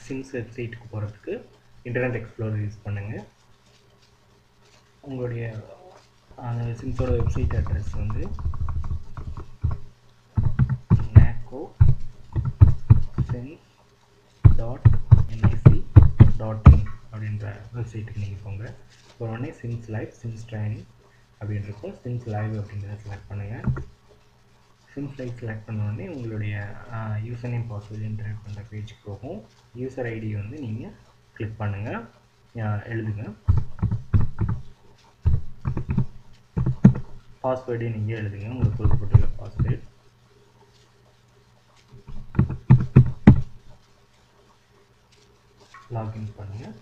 Sims வெப்சைட்டுக்கு போகிறதுக்கு internet explorer use பண்ணுங்கள். உங்களுடைய அந்த சிம்ஸோட வெப்சைட் அட்ரஸ் வந்து nacosims.nic.in அப்படின்ற வெப்சைட்டுக்கு நீங்கள் போங்க. உடனே சிம்ஸ் லைவ், சிம்ஸ் ட்ரைனிங் அப்படின்னு இருக்கும். சிம்ஸ் லைவ் அப்படின்றத செலக்ட் பண்ணுங்கள். சிம்ஸ் லைவ் செலக்ட் பண்ண உடனே உங்களுடைய யூசர் நேம் பாஸ்வேர்டு என்டர் பண்ணுற பேஜுக்கு போகும். யூசர் ஐடி வந்து நீங்கள் கிளிக் பண்ணுங்கள், எழுதுங்க. பாஸ்வேர்டு நீங்கள் எழுதுங்க, உங்களுக்கு கொடுக்கப்பட்டுள்ள பாஸ்வேர்டு. லாகின் பண்ணுங்கள்.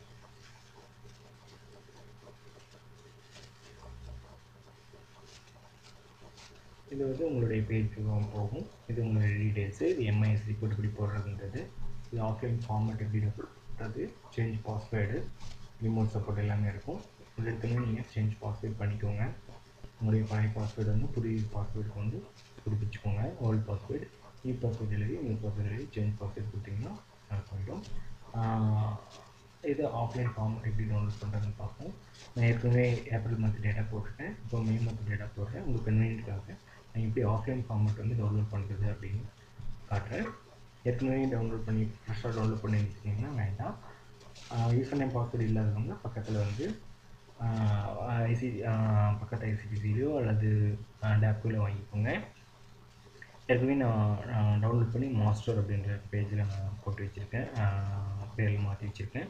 இது வந்து உங்களுடைய பேஜுக்கு போகும். இது உங்களுடைய டீட்டெயில்ஸு. இது MIS ரிப்போர்ட் எப்படி போடுறதுன்றது, இது ஆஃப்லைன் ஃபார்மேட் எப்படி போடுறது, சேஞ்ச் பாஸ்வேர்டு, ரிமோட் சப்போர்ட் எல்லாமே இருக்கும். இது எடுத்துமே நீங்கள் சேஞ்ச் பாஸ்வேர்டு பண்ணிக்கோங்க. உங்களுடைய பழைய பாஸ்வேர்டு வந்து புதிய பாஸ்வேர்டுக்கு வந்து புதுப்பிச்சுக்கோங்க. ஓல்டு பாஸ்வேர்டு, நியூ பாஸ்வேர்டு எழுதி நியூ பாஸ்வேர்டு எழுதி சேஞ்ச் பாஸ்வேர்டு கொடுத்தீங்கன்னா போயிடும். இது ஆஃப்லைன் ஃபார்மேட் எப்படி டவுன்லோட் பண்ணுறதுன்னு பார்ப்போம். நான் ஏற்கனவே ஏப்ரல் மந்த் டேட்டா போட்டுட்டேன், இப்போ மே மந்த் டேட்டா போடுறேன். உங்களுக்கு கன்வீனியன்ட்டுக்காக நான் எப்படி ஆஃப்லைன் ஃபார்மேட் வந்து டவுன்லோட் பண்ணுறது அப்படின்னு காட்டுறேன். ஏற்கனவே டவுன்லோட் பண்ணி ஃப்ரெஷ்ஷாக டவுன்லோட் பண்ணி வச்சுக்கிட்டிங்கன்னா வேண்டாம். யூசர் நேம் பாஸ்வேர்டு இல்லாதவங்க பக்கத்தில் வந்து பக்கத்து ஐசிடிசிலையோ அல்லது டேப்லையோ வாங்கிக்கோங்க. ஏற்கனவே நான் டவுன்லோட் பண்ணி மாஸ்டர் அப்படின்ற பேஜில் நான் போட்டு வச்சுருக்கேன், பேரில் மாற்றி வச்சுருக்கேன்.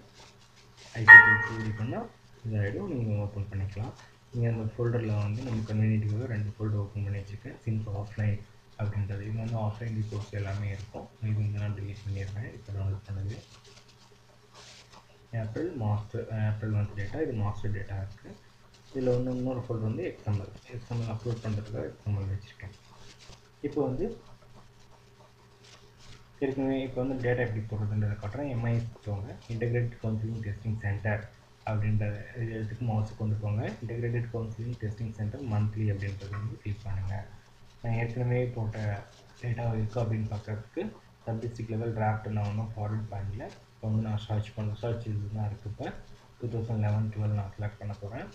ஐசிடிசி இது பண்ணால் இதாகிடும், நீங்கள் ஓப்பன் பண்ணிக்கலாம். நீங்கள் அந்த ஃபோல்டரில் வந்து நம்ம கன்வீனியன்ட்டுக்காக 2 ஃபோல்டர் ஓப்பன் பண்ணி வச்சுருக்கேன். சிம்ஸ் ஆஃப்லைன் அப்படின்றது, இது வந்து ஆஃப்லைன் ரிப்போர்ட்ஸ் எல்லாமே இருக்கும். இது வந்து நான் டிலீட் பண்ணிடுறேன். இப்போ டவுன்லோட் பண்ணது ஏப்ரல் மந்த் டேட்டா, இது மாஸ்டர் டேட்டா இருக்குது. இதில் வந்து இன்னொரு ஃபோல்டர் வந்து எக்ஸ்எம்எல் அப்லோட் பண்ணுறதுக்காக எக்ஸ்எம்எல் வச்சுருக்கேன். இப்போ வந்து ஏற்கனவே இப்போ வந்து டேட்டா எப்படி போடுறதுன்றதை காட்டுறேன். MIS போங்க, இன்டெகிரேட்டட் கவுன்சிலிங் டெஸ்டிங் சென்டர் அப்படின்ற இதுக்கு மவுஸை கொண்டு போங்க. Integrated counselling testing centre monthly அப்படின்றது வந்து கிளிக் பண்ணுங்கள். நான் ஏற்கனவே போட்ட டேட்டா இருக்குது அப்படின்னு பார்க்குறதுக்கு சப்-டிஸ்ட்ரிக்ட் லெவல் டிராஃப்ட் நான் ஒன்றும் ஃபார்வர்ட் பண்ணல. இப்போ வந்து நான் சர்ச் இதுதான் இருக்குது. இப்போ 2011-12 நான் செலக்ட் பண்ண போகிறேன்.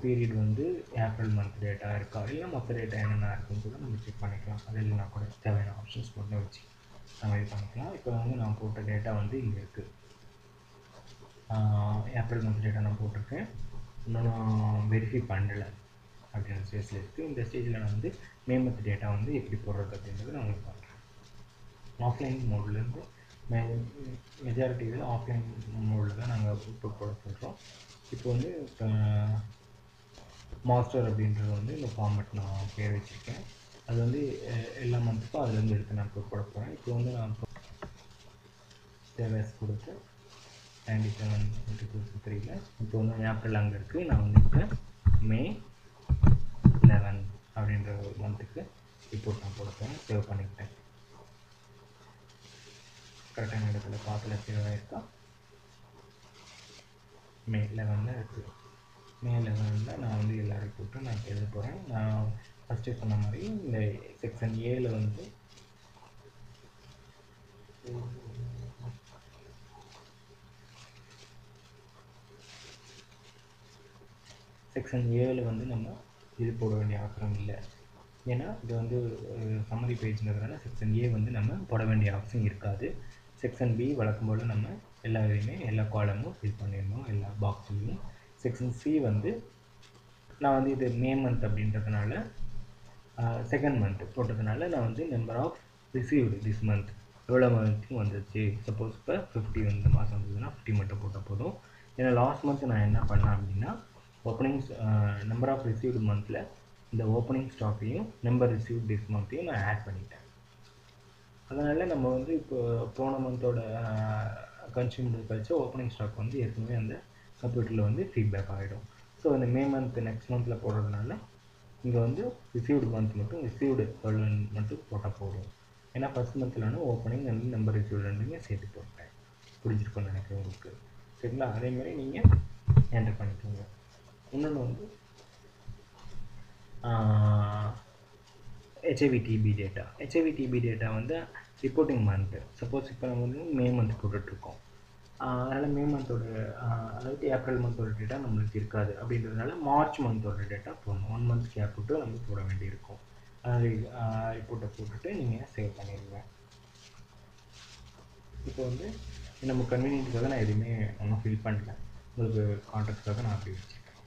பீரியட் வந்து ஏப்ரல் மந்த் டேட்டா இருக்கா, இல்லை மற்ற டேட்டா என்னென்ன இருக்குன்னு கூட நம்ம செக் பண்ணிக்கலாம். அது இல்லைனா கூட தேவையான ஆப்ஷன்ஸ் மட்டும் வச்சு நம்ம இது பண்ணிக்கலாம். இப்போ வந்து நான் போட்ட டேட்டா வந்து இங்கே இருக்குது. ஏப்ரல் மந்த் டேட்டா நான் போட்டிருக்கேன், இன்னும் நான் வெரிஃபை பண்ணலை அப்படின்ற ஸ்டேஜில் இருக்குது. இந்த ஸ்டேஜில் நான் வந்து மே மந்த் டேட்டா வந்து எப்படி போடுறது அப்படின்றது நான் உங்களுக்கு பண்ணுறேன். ஆஃப்லைன் மோட்லேருந்து மெஜாரிட்டி இதில் ஆஃப்லைன் மோடில் தான் நாங்கள் இப்போ போட சொல்கிறோம். இப்போ வந்து மாஸ்டர் அப்படின்றது வந்து இந்த ஃபார்மேட் நான் பேர் வச்சுருக்கேன். அது வந்து எல்லா மந்த்துக்கும் அதுலேருந்து எடுத்து நான் போட போகிறேன். இப்போ வந்து நான் சேவஸ் கொடுத்து 97/2023 இப்போ வந்து ஏப்ரல் அங்கே இருக்குது. நான் வந்து இப்போ மே 11 அப்படின்ற ஒரு மந்த்துக்கு ரிப்போர்ட் நான் போட போகிறேன். சேவ் பண்ணிக்கிட்டேன். கரெக்டான இடத்துல பார்த்துல சேவ் ஆகிருக்கா? மே 11 இருக்குது. மே 11 நான் வந்து எல்லா ரிப்போர்ட்டும் நான் எழுத போகிறேன். நான் ஃபஸ்ட்டு சொன்ன மாதிரி இந்த செக்ஷன் ஏல வந்து நம்ம இது போட வேண்டிய அவசரம் இல்லை. ஏன்னா இது வந்து சம்மரி பேஜ்ங்கிறதுனால செக்ஷன் ஏ வந்து நம்ம போட வேண்டிய அவசியம் இருக்காது. செக்ஷன் பி வழக்கம் போல் நம்ம எல்லா இதையுமே எல்லா காலமும் ஃபில் பண்ணிடணும், எல்லா பாக்ஸ்லையும். செக்ஷன் சி வந்து நான் வந்து இது மே மந்த் அப்படின்றதுனால செகண்ட் மந்த் போட்டதுனால நான் வந்து number of received this month எவ்வளோ மந்த்துக்கும் வந்துச்சு. சப்போஸ் இப்போ 50 இந்த மாதம் வந்ததுன்னா 50 மட்டும் போட்டால் போதும். ஏன்னா லாஸ்ட் மந்த் நான் என்ன பண்ணேன் அப்படின்னா ஓப்பனிங்ஸ் நம்பர் ஆஃப் ரிசீவ்டு மந்தில் இந்த ஓப்பனிங் ஸ்டாக்கையும் நம்பர் ரிசீவ்டு திஸ் மந்த்தையும் நான் ஆட் பண்ணிட்டேன். அதனால் நம்ம வந்து இப்போ போன மந்தோட கன்சியூமர் கழிச்சு ஓப்பனிங் ஸ்டாக் வந்து ஏற்கனவே அந்த கம்ப்யூட்டரில் வந்து ஃபீட்பேக் ஆகிடும். ஸோ அந்த மே மந்த் நெக்ஸ்ட் மந்தில் போடுறதுனால இங்கே வந்து ரிசீவ்டு மந்த் மட்டும் ரிசீவ்டு மட்டும் போட்டால் போதும். ஏன்னா ஃபஸ்ட் மந்த்லான ஓப்பனிங் அண்ட் நம்பர் ரிசீவ்டு ரெண்டுமே சேர்த்து போட்டேன். புரிஞ்சிருக்கும்னு நினைக்கிறேன் உங்களுக்கு. சரிங்களா? அதேமாதிரி நீங்கள் என்டர் பண்ணிக்கோங்க. இன்னொன்று வந்து HIV TB டேட்டா வந்து ரிப்போர்ட்டிங் மந்த்து. சப்போஸ் இப்போ நம்ம வந்து மே மந்த் போட்டுட்ருக்கோம். அதனால் மே மந்தோட அதாவது ஏப்ரல் மந்தோட டேட்டா நம்மளுக்கு இருக்காது. அப்படின்றதுனால மார்ச் மந்தோட டேட்டா போடணும். 1 மந்த் கேப் விட்டு நம்ம போட வேண்டியிருக்கும். ரிப்போர்ட்டை போட்டுட்டு நீங்கள் சேவ் பண்ணிடுங்க. இப்போ வந்து நம்ம கன்வீனியன்ட்டுக்காக நான் எதுவுமே ஒன்றும் ஃபில் பண்ணல. உங்களுக்கு கான்ட்ராக்ட்காக நான் அப்படி வச்சுருக்கேன்.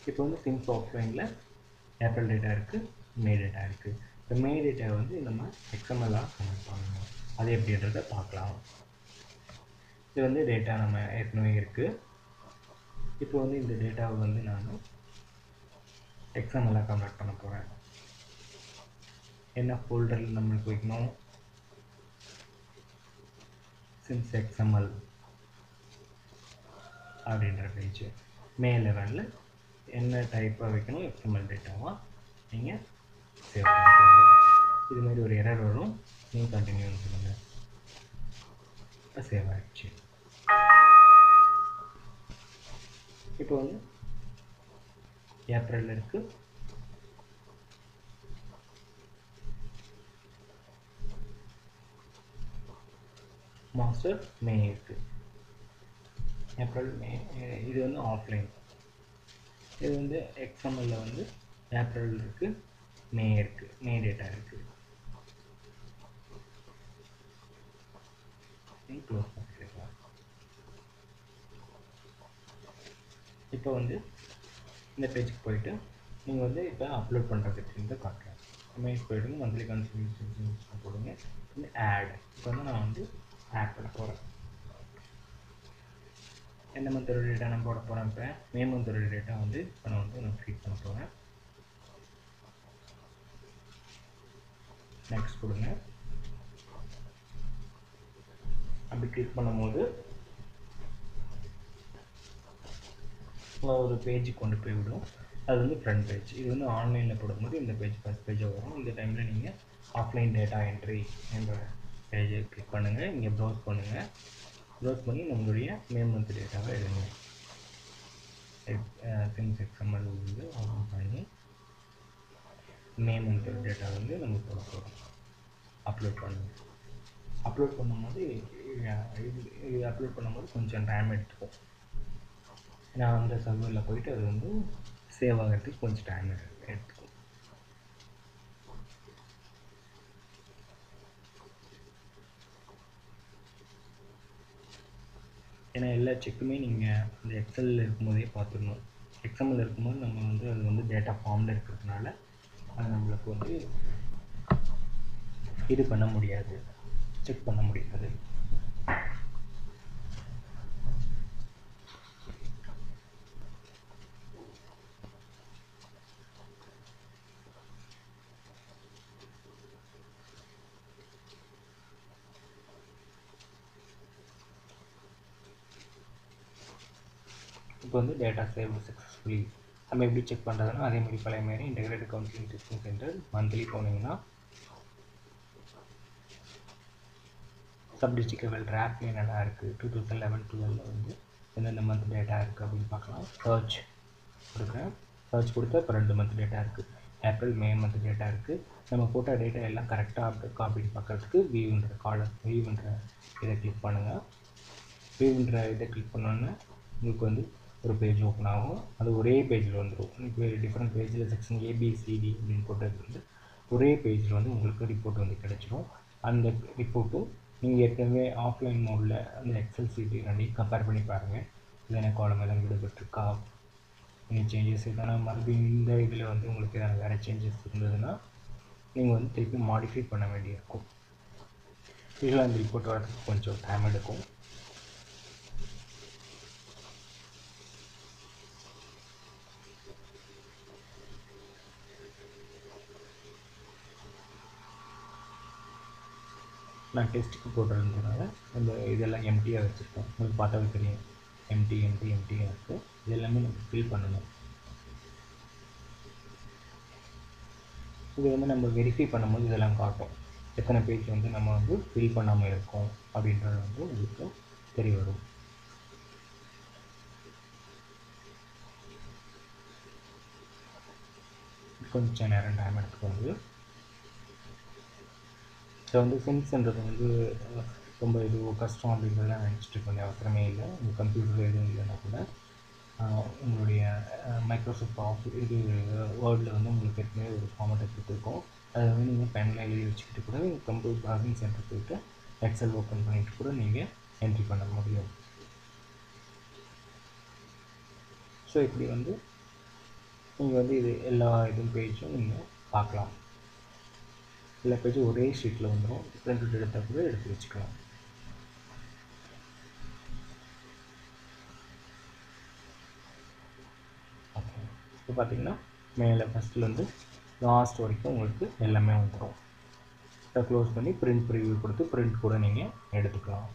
இப்போ வந்து சிம்ஸ் ஆஃப்லைனில் ஏப்ரல் டேட்டா இருக்குது, மே டேட்டா இருக்குது. இப்போ மே டேட்டா வந்து நம்ம எக்ஸ்எம்எல்லாக கன்வெர்ட் பண்ணணும். அது எப்படின்றத பார்க்கலாம். இது வந்து டேட்டா நம்ம ஏற்கனவே இருக்குது. இப்போ வந்து இந்த டேட்டாவை வந்து நான் எக்ஸ்எம்எல்லாக கன்வெர்ட் பண்ண போகிறேன். என்ன ஃபோல்டரில் நம்மளுக்கு வைக்கணும்? சிம்ஸ் எக்ஸ்எம்எல் அப்படின்ற பேஜ் மே 11ல் என்ன டைப்பாக வைக்கணும்? எக்ஸ்எம்எல் டேட்டாவாக நீங்கள் சேவ் பண்ணிக்கோங்க. இதுமாரி ஒரு எரர் வரும், நீங்கள் கண்டினியூன்னு சொல்லுங்கள். இப்போ சேவ் ஆகிடுச்சு. இப்போ வந்து ஏப்ரலில் இருக்குது, மாஸ்டர் மே இருக்குது. ஏப்ரல் மே இது வந்து ஆஃப்லைன். இது வந்து எக்ஸ்எம்எல்ல வந்து ஏப்ரல் இருக்குது, மே இருக்குது, மே டேட்டா இருக்குது. க்ளோஸ் பண்ணிக்கலாம். இப்போ வந்து இந்த பேஜுக்கு போயிட்டு நீங்கள் வந்து இப்போ அப்லோட் பண்ணுறதுக்கு காட்டுறேன். இமேஜ் போய்டுங்க, மந்த்லி கன்சல்டேஷன் போடுங்க, இந்த ஆட். இப்போ வந்து நான் வந்து ஆட் பண்ண போகிறேன். எந்த மந்தோட டேட்டா நான் போட போகிறேன்? இப்போ மே மந்தோட டேட்டா வந்து இப்போ நான் ஃபீட் பண்ண போகிறேன். நெக்ஸ்ட் கொடுங்க. அப்படி கிளிக் பண்ணும்போது ஒரு பேஜுக்கு கொண்டு போய் விடும். அது வந்து ஃப்ரண்ட் பேஜ். இது வந்து ஆன்லைனில் போடும்போது இந்த பேஜ் ஃபஸ்ட் பேஜாக வரும். இந்த டைமில் நீங்கள் ஆஃப்லைன் டேட்டா என்ட்ரி என்ற பேஜை கிளிக் பண்ணுங்கள். இங்கே ப்ரௌஸ் பண்ணுங்கள். ப்ரௌஸ் பண்ணி நம்மளுடைய மே மந்த் டேட்டாவை எடுங்க. சிம்ஸ் எக்ஸ்எம்எல் வந்து ஓப்பன் பண்ணி மே மந்த் டேட்டா வந்து நம்ம போட போகிறோம். அப்லோட் பண்ணுங்கள். அப்லோட் பண்ணும்போது இது அப்லோட் பண்ணும்போது கொஞ்சம் டைம் எடுத்துக்கும். நான் அந்த சர்வரில் போயிட்டு அது வந்து சேவ் ஆகிறதுக்கு கொஞ்சம் டைம் எடுத்துக்கும். ஏன்னா எல்லா செக்குமே நீங்கள் அந்த எக்ஸலில் இருக்கும்போதே பார்த்துடணும். எக்ஸ்எம்எல் இருக்கும்போது நம்ம வந்து அது வந்து டேட்டா ஃபார்மில் இருக்கிறதுனால அது நம்மளுக்கு வந்து இது பண்ண முடியாது, செக் பண்ண முடியாது. இப்போ வந்து டேட்டா சேவ் சக்ஸஸ்ஃபுல்லி. நம்ம எப்படி செக் பண்ணுறதுன்னா அதே மாதிரி பழைய மாதிரி integrated counselling testing centre monthly போனீங்கன்னா சப் டிஸ்ட்ரிக்ட் லெவல் டிராஃப்ட் என்னென்ன இருக்குது, 2011-12 வந்து எந்தெந்த மந்த் டேட்டா இருக்குது அப்படின்னு பார்க்கலாம். சர்ச் கொடுக்குறேன். சர்ச் கொடுத்தா இப்போ 2 மந்த் டேட்டா இருக்குது. ஏப்ரல் மே மந்த் டேட்டா இருக்குது. நம்ம போட்ட டேட்டா எல்லாம் கரெக்டாக அப்படி காப்பி பார்க்குறதுக்கு வியூன்ற காலம் வியூன்ற இதை கிளிக் பண்ணுங்கள். வியூன்ற இதை கிளிக் பண்ணோன்னே உங்களுக்கு வந்து ஒரு பேஜ் ஓப்பன் ஆகும். அது ஒரே பேஜில் வந்துடும். இப்போ டிஃப்ரெண்ட் பேஜில் செக்ஷன் ஏபிசிடி அப்படின்னு போட்டது வந்து ஒரே பேஜில் வந்து உங்களுக்கு ரிப்போர்ட் வந்து கிடைச்சிடும். அந்த ரிப்போர்ட்டும் நீங்கள் ஏற்கனவே ஆஃப்லைன் மோடில் அந்த எக்ஸல் சீட்டு ரெண்டையும் கம்பேர் பண்ணி பாருங்கள். இல்லைன்னா காலம் எல்லாம் விடுபட்டுருக்கா, எனி சேஞ்சஸ் எதனா மறுபடியும் இந்த இதில் வந்து உங்களுக்கு எதனா வேறு சேஞ்சஸ் இருந்ததுன்னா நீங்கள் வந்து திருப்பி மாடிஃபை பண்ண வேண்டியிருக்கும். யூஸ்வலாக அந்த ரிப்போர்ட் வரதுக்கு கொஞ்சம் டைம் எடுக்கும். நான் டெஸ்ட்டுக்கு போட்டிருந்ததுனால இந்த இதெல்லாம் எம்டியாக வச்சுருக்கேன். உங்களுக்கு பார்த்தாவே தெரியும், எம்டியாக இருக்குது. இது எல்லாமே நம்ம ஃபில் பண்ணணும். இது வந்து நம்ம வெரிஃபை பண்ணும்போது இதெல்லாம் காட்டும், எத்தனை பேஜ் வந்து நம்ம வந்து ஃபில் பண்ணாமல் இருக்கோம் அப்படின்றது வந்து உங்களுக்கு தெரிய வரும். கொஞ்சம் நேரம் டைம் எடுத்துக்கோங்க. ஸோ வந்து சிம்ஸ்ன்றது வந்து ரொம்ப இது கஷ்டம் அப்படின்றதெல்லாம் நினச்சிட்டு இருக்க வேண்டிய அவசரமே இல்லை. உங்கள் கம்ப்யூட்டர் எதுவும் இல்லைன்னா கூட உங்களுடைய மைக்ரோசாஃப்ட் ஆஃபீஸ் இது வேர்டில் வந்து உங்களுக்கு ஏற்கனவே ஒரு ஃபார்மேட்டை கொடுத்துருக்கோம். அதை வந்து நீங்கள் பெனில் எழுதி வச்சுக்கிட்டு கூட கம்ப்யூட்டர் ப்ராசஸிங் சென்டர் போய்ட்டு எக்ஸல் ஓப்பன் பண்ணிவிட்டு கூட நீங்கள் என்ட்ரி பண்ண முடியும். ஸோ இப்படி வந்து நீங்கள் வந்து இது எல்லா இதுவும் பேஜும் நீங்கள் பார்க்கலாம். எல்லா பேஜும் ஒரே ஷீட்டில் வந்துடும். பிரிண்ட் அவுட் எடுத்தால் கூட எடுத்து வச்சுக்கலாம். ஓகே, இப்போ பார்த்தீங்கன்னா மேலே ஃபஸ்ட்லேருந்து லாஸ்ட் வரைக்கும் உங்களுக்கு எல்லாமே வந்துடும். இதை க்ளோஸ் பண்ணி பிரிண்ட் ப்ரிவ்யூ கொடுத்து பிரிண்ட் கூட நீங்கள் எடுத்துக்கலாம்.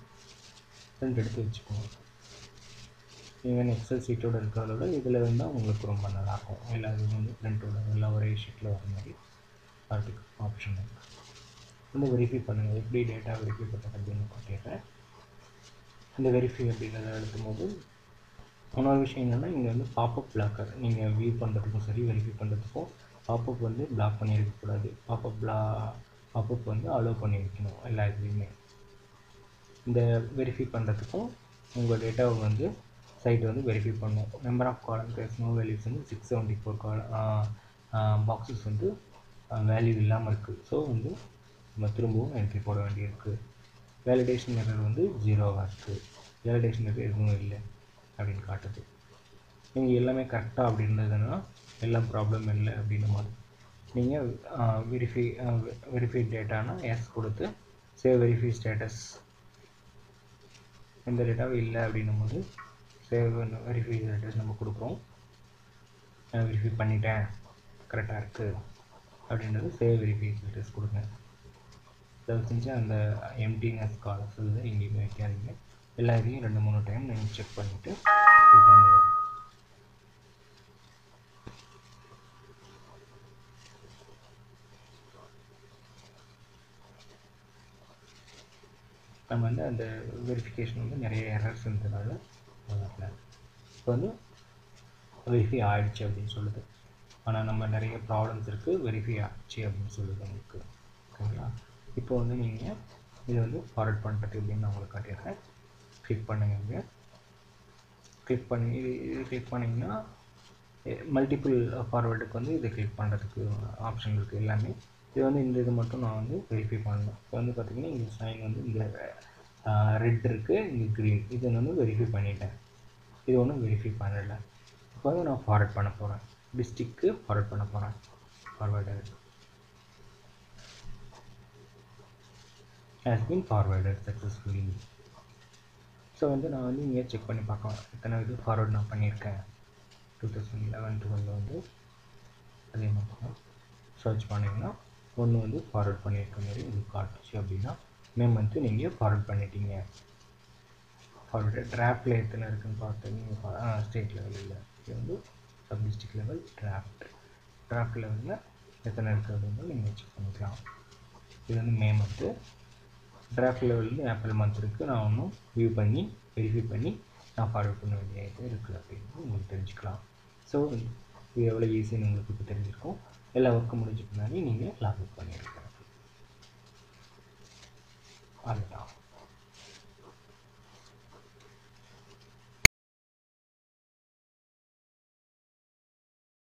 பிரிண்ட் எடுத்து வச்சுக்கோங்க. நீங்கள் எக்ஸல் சீட்டோட இருக்கிறத விட இதில் இருந்தால் உங்களுக்கு ரொம்ப நல்லாயிருக்கும். எல்லா இதுவும் வந்து பிரிண்டோட எல்லாம் ஒரே ஷீட்டில் வர மாதிரி அதுக்கு ஆப்ஷன் இருக்குது. வந்து வெரிஃபை பண்ணுங்கள். எப்படி டேட்டா வெரிஃபை பண்ணுறது அப்படின்னு காட்டிடுறேன். இந்த வெரிஃபை அப்படிங்கிறத எடுக்கும்போது இன்னொரு விஷயம் என்னென்னா, இங்கே வந்து பாப்அப் பிளாக்கர் நீங்கள் வியூ பண்ணுறதுக்கும் சரி வெரிஃபை பண்ணுறதுக்கும் பாப்அப் வந்து பிளாக் பண்ணி இருக்கக்கூடாது. பாப்அப் வந்து அலோவ் பண்ணி வைக்கணும் எல்லா இதுலேயுமே. இந்த வெரிஃபை பண்ணுறதுக்கும் உங்கள் டேட்டாவை வந்து சைட் வந்து வெரிஃபை பண்ணும். Number of column no values வந்து 674 பாக்ஸஸ் வந்து வேல்யூ இல்லாமல் இருக்குது. ஸோ வந்து நம்ம திரும்பவும் என்ட்ரி போட வேண்டியிருக்கு. வேலிடேஷன் எரர் வந்து 0வாக இருக்குது. வேலிடேஷன் எரர் எதுவும் இல்லை அப்படின்னு காட்டுது. நீங்கள் எல்லாமே கரெக்டாக அப்படி இருந்ததுன்னா எல்லாம் ப்ராப்ளம் இல்லை அப்படின்ற மாதிரி நீங்கள் வெரிஃபை டேட்டானா எஸ் கொடுத்து சேவ் வெரிஃபை ஸ்டேட்டஸ் எந்த டேட்டாவும் இல்லை அப்படின்னும் போது சேவ் வெரிஃபை ஸ்டேட்டஸ் நம்ம கொடுக்குறோம். வெரிஃபை பண்ணிட்டேன் கரெக்டாக இருக்குது அப்படின்றது சேவ் வெரிஃபை ஸ்டேட்டஸ் கொடுங்க. அதை செஞ்சு அந்த எம்டினஸ் காலர்ஸ் இதில் எங்கேயுமே வைக்காதீங்க. எல்லா இதையும் 2-3 டைம் நீங்கள் செக் பண்ணிவிட்டு இது பண்ணுங்கள். நம்ம வந்து அந்த வெரிஃபிகேஷன் வந்து நிறைய எரர்ஸ் இருந்ததுனால வரல. இப்போ வந்து வெரிஃபை ஆகிடுச்சு அப்படின்னு சொல்லுது. ஆனால் நம்ம நிறைய ப்ராப்ளம்ஸ் இருக்குது வெரிஃபை ஆகிடுச்சு அப்படின்னு சொல்லுது உங்களுக்கு. ஓகேங்களா? இப்போ வந்து நீங்கள் இதை வந்து ஃபார்வர்ட் பண்ணுறது அப்படின்னு நான் உங்களுக்கு காட்டிடுறேன். கிளிக் பண்ணுங்கள். இங்கே கிளிக் பண்ணி இது கிளிக் பண்ணிங்கன்னா மல்டிபிள் ஃபார்வேர்டுக்கு வந்து இதை கிளிக் பண்ணுறதுக்கு ஆப்ஷன் இருக்குது எல்லாமே. இது வந்து இந்த இது மட்டும் நான் வந்து வெரிஃபை பண்ணணும். இப்போ வந்து பார்த்திங்கன்னா இங்கே சைன் வந்து இங்கே ரெட் இருக்குது, இங்கே க்ரீன். இதை வந்து வெரிஃபை பண்ணிட்டேன். இது ஒன்றும் வெரிஃபை பண்ணலை. இப்போ வந்து நான் ஃபார்வர்ட் பண்ண போகிறேன். டிஸ்ட்ரிக்ட்க்கு ஃபார்வர்ட் பண்ண போகிறேன். Forwarder has been forwarded successfully. So வந்து நான் வந்து இங்கே செக் பண்ணி பார்க்கலாம் எத்தனை இது ஃபார்வர்ட் நான் பண்ணியிருக்கேன். 2011-12 வந்து அதே மாதிரி தான் சர்ச் பண்ணிங்கன்னா ஒன்று வந்து ஃபார்வர்ட் பண்ணியிருக்க மாதிரி இது காட்டுச்சு அப்படின்னா வந்து நீங்கள் ஃபார்வர்ட் பண்ணிட்டீங்க. ஃபார்வர்டு டிராஃப்டில் எத்தனை இருக்குதுன்னு பார்த்தீங்க. ஸ்டேட் லெவலில் இது வந்து சப் டிஸ்ட்ரிக்ட் லெவல் டிராஃப்ட் லெவலில் எத்தனை இருக்குது அப்படின்னு நீங்கள் செக் பண்ணிக்கலாம். இது வந்து மந்த்து. டிராஃப்ட் லெவலில் ஏப்ரல் மந்த் இருக்குது. நான் ஒன்றும் வியூ பண்ணி வெரிஃபை பண்ணி நான் ஃபார்வர்ட் பண்ண வேண்டிய இது இருக்குது அப்படின்னு உங்களுக்கு தெரிஞ்சுக்கலாம். ஸோ இது எவ்வளோ ஈஸின்னு உங்களுக்கு இப்போ தெரிஞ்சிருக்கும். எல்லா ஒர்க்கும் முடிஞ்ச பின்னாடி நீங்கள் லாக் அவுட் பண்ணியிருக்கேன். அதுதான்.